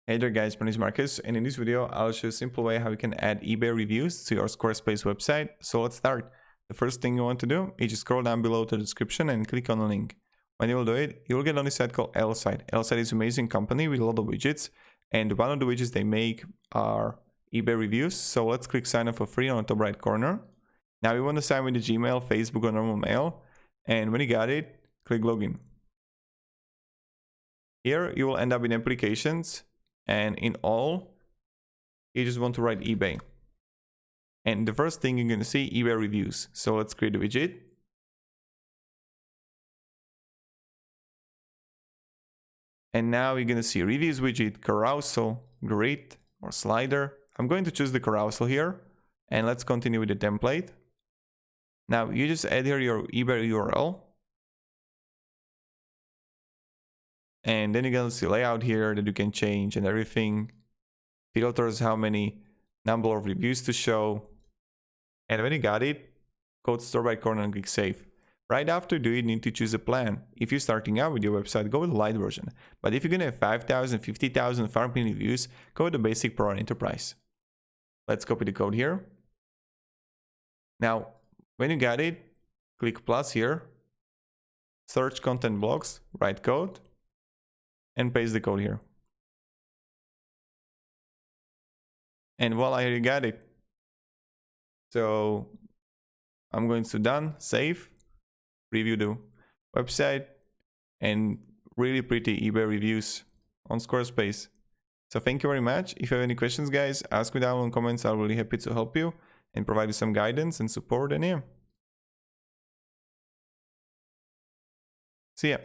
Hey there guys, my name is Marcus, and in this video I'll show you a simple way how you can add eBay reviews to your Squarespace website. So let's start. The first thing you want to do is just scroll down below to the description and click on the link. When you will do it, you will get on a site called Placeit. Placeit is an amazing company with a lot of widgets, and one of the widgets they make are eBay reviews. So let's click sign up for free on the top right corner. Now you want to sign with the Gmail, Facebook or normal mail, and when you got it, click login. Here you will end up in applications. And in all, you just want to write eBay. And the first thing you're going to see, eBay reviews. So let's create a widget. And now you're going to see reviews widget, carousel, grid, or slider. I'm going to choose the carousel here. And let's continue with the template. Now you just add here your eBay URL. And then you're going to see layout here that you can change and everything. Filters, how many number of reviews to show. And when you got it, go to the right corner and click save. Right after you do it, you need to choose a plan. If you're starting out with your website, go with the light version. But if you're going to have 5,000, 50,000, 5 million reviews, go with the basic pro and enterprise. Let's copy the code here. Now, when you got it, click plus here. Search content blocks, write code. And paste the code here. And voila, here you got it. So I'm going to done, save, review the website, and really pretty eBay reviews on Squarespace. So thank you very much. If you have any questions, guys, ask me down in the comments. I'm really happy to help you and provide you some guidance and support. And yeah, see ya.